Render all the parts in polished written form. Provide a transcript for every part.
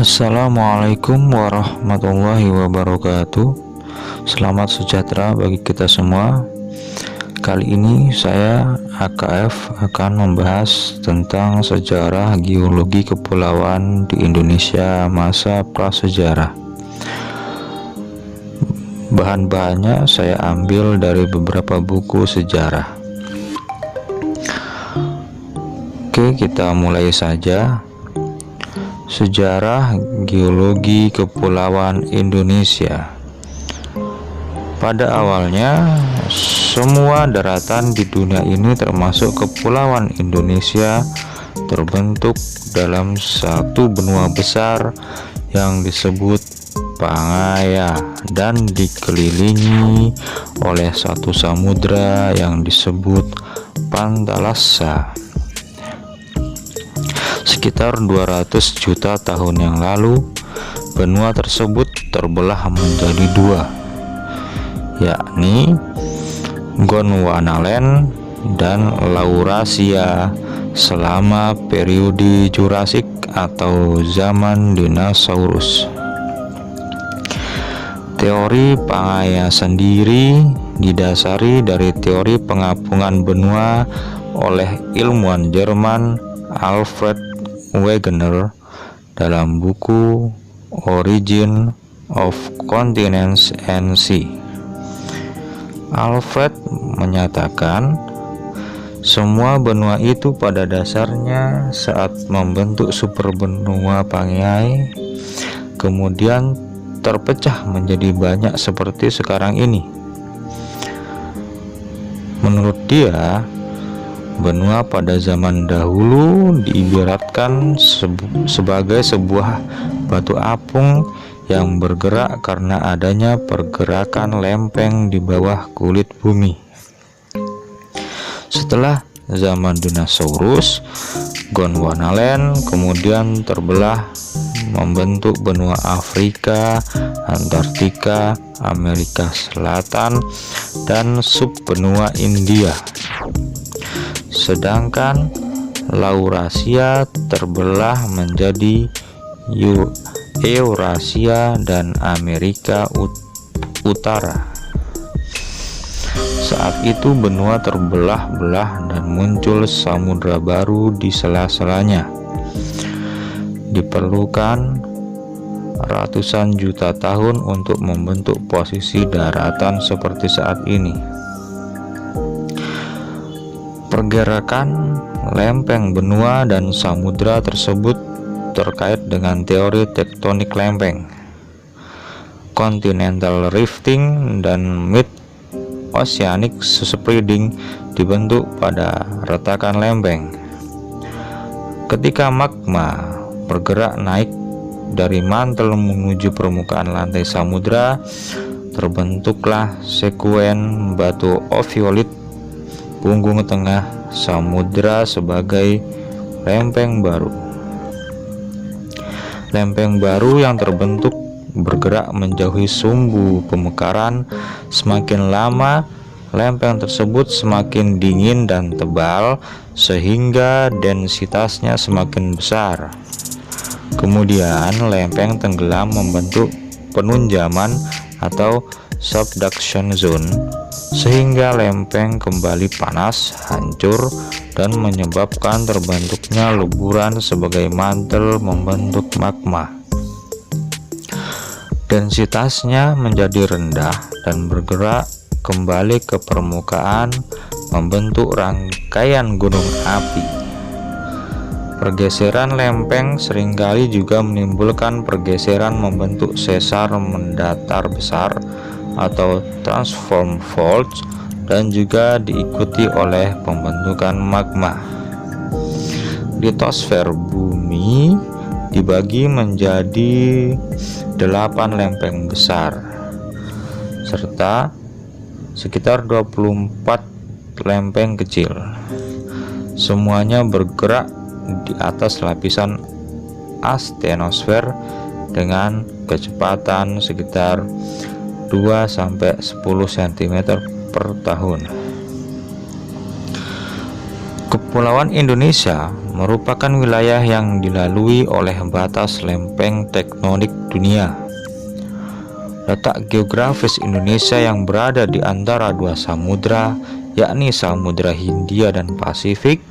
Assalamualaikum warahmatullahi wabarakatuh. Selamat sejahtera bagi kita semua. Kali ini saya AKF akan membahas tentang sejarah geologi kepulauan di Indonesia masa prasejarah. Bahan-bahannya saya ambil dari beberapa buku sejarah. Oke, kita mulai saja. Sejarah geologi kepulauan Indonesia. Pada awalnya, semua daratan di dunia ini termasuk kepulauan Indonesia terbentuk dalam satu benua besar yang disebut Pangaea dan dikelilingi oleh satu samudra yang disebut Pantalassa. Sekitar 200 juta tahun yang lalu, benua tersebut terbelah menjadi dua, yakni Gondwanaland dan Laurasia selama periode Jurasik atau zaman dinosaurus. Teori Pangaea sendiri didasari dari teori pengapungan benua oleh ilmuwan Jerman Alfred Wegener dalam buku Origin of Continents and Sea. Alfred menyatakan semua benua itu pada dasarnya saat membentuk superbenua Pangaea kemudian terpecah menjadi banyak seperti sekarang ini. Menurut dia, benua pada zaman dahulu diibaratkan sebagai sebuah batu apung yang bergerak karena adanya pergerakan lempeng di bawah kulit bumi. Setelah zaman dinosaurus, Gondwanaland kemudian terbelah membentuk benua Afrika, Antartika, Amerika Selatan, dan subbenua India. Sedangkan Laurasia terbelah menjadi Eurasia dan Amerika Utara. Saat itu benua terbelah-belah dan muncul samudra baru di sela-selanya. Diperlukan ratusan juta tahun untuk membentuk posisi daratan seperti saat ini. Pergerakan lempeng benua dan samudra tersebut terkait dengan teori tektonik lempeng, continental rifting, dan mid-oceanic spreading dibentuk pada retakan lempeng. Ketika magma bergerak naik dari mantel menuju permukaan lantai samudra, terbentuklah sekuen batu oviolit punggung tengah samudra sebagai lempeng baru. Lempeng baru yang terbentuk bergerak menjauhi sumbu pemekaran. Semakin lama, lempeng tersebut semakin dingin dan tebal sehingga densitasnya semakin besar. Kemudian lempeng tenggelam membentuk penunjaman atau subduction zone, sehingga lempeng kembali panas, hancur, dan menyebabkan terbentuknya leburan sebagai mantel membentuk magma. Densitasnya menjadi rendah dan bergerak kembali ke permukaan membentuk rangkaian gunung api. Pergeseran lempeng seringkali juga menimbulkan pergeseran membentuk sesar mendatar besar atau transform faults, dan juga diikuti oleh pembentukan magma. Litosfer bumi dibagi menjadi 8 lempeng besar serta sekitar 24 lempeng kecil. Semuanya bergerak di atas lapisan astenosfer dengan kecepatan sekitar 2-10 cm per tahun. Kepulauan Indonesia merupakan wilayah yang dilalui oleh batas lempeng tektonik dunia. Letak geografis Indonesia yang berada di antara dua samudra, yakni Samudra Hindia dan Pasifik,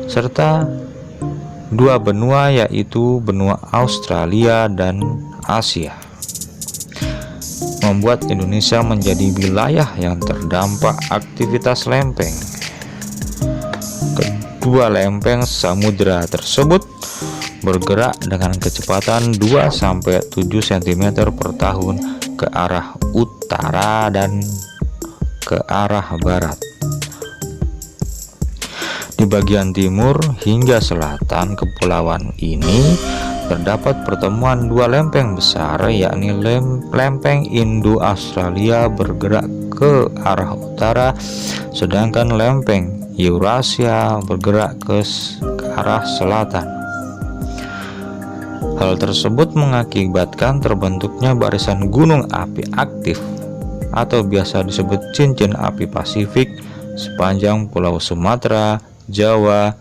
serta dua benua yaitu benua Australia dan Asia, membuat Indonesia menjadi wilayah yang terdampak aktivitas lempeng. Kedua lempeng samudra tersebut bergerak dengan kecepatan 2-7 cm per tahun ke arah utara dan ke arah barat. Di bagian timur hingga selatan kepulauan ini terdapat pertemuan dua lempeng besar, yakni lempeng Indo-Australia bergerak ke arah utara, sedangkan lempeng Eurasia bergerak ke arah selatan. Hal tersebut mengakibatkan terbentuknya barisan gunung api aktif atau biasa disebut cincin api Pasifik sepanjang Pulau Sumatera, Jawa,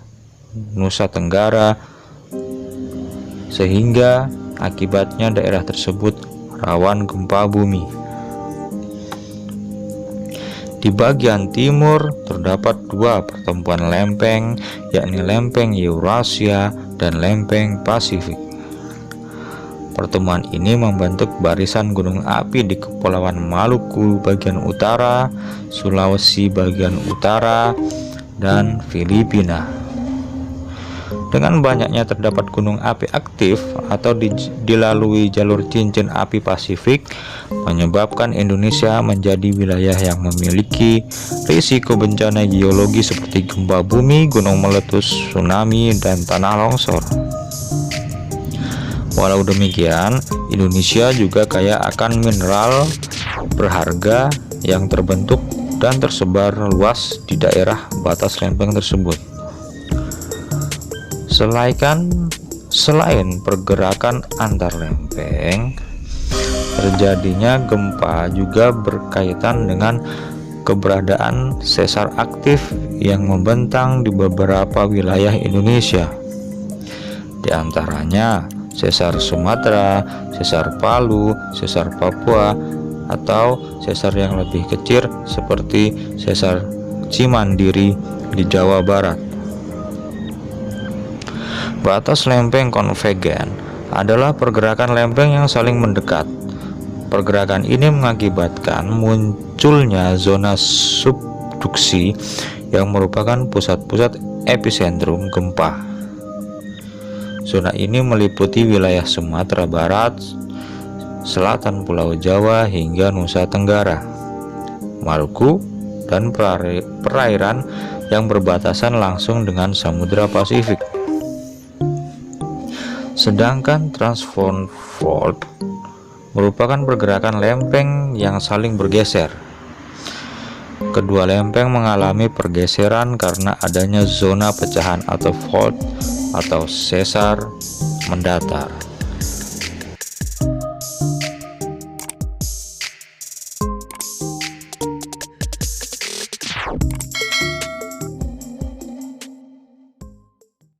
Nusa Tenggara, sehingga akibatnya daerah tersebut rawan gempa bumi. Di bagian timur terdapat dua pertemuan lempeng, yakni lempeng Eurasia dan lempeng Pasifik. Pertemuan ini membentuk barisan gunung api di Kepulauan Maluku bagian utara, Sulawesi bagian utara, dan Filipina. Dengan banyaknya terdapat gunung api aktif atau dilalui jalur cincin api Pasifik, menyebabkan Indonesia menjadi wilayah yang memiliki risiko bencana geologi seperti gempa bumi, gunung meletus, tsunami, dan tanah longsor. Walau demikian, Indonesia juga kaya akan mineral berharga yang terbentuk dan tersebar luas di daerah batas lempeng tersebut. Selain pergerakan antar lempeng, terjadinya gempa juga berkaitan dengan keberadaan sesar aktif yang membentang di beberapa wilayah Indonesia. Di antaranya sesar Sumatera, sesar Palu, sesar Papua, atau sesar yang lebih kecil seperti sesar Cimandiri di Jawa Barat. Batas lempeng konvegen adalah pergerakan lempeng yang saling mendekat. Pergerakan ini mengakibatkan munculnya zona subduksi yang merupakan pusat-pusat epicentrum gempa. Zona ini meliputi wilayah Sumatera Barat, selatan Pulau Jawa hingga Nusa Tenggara, Maluku, dan perairan yang berbatasan langsung dengan Samudra Pasifik. Sedangkan transform fault merupakan pergerakan lempeng yang saling bergeser. Kedua lempeng mengalami pergeseran karena adanya zona pecahan atau fault atau sesar mendatar.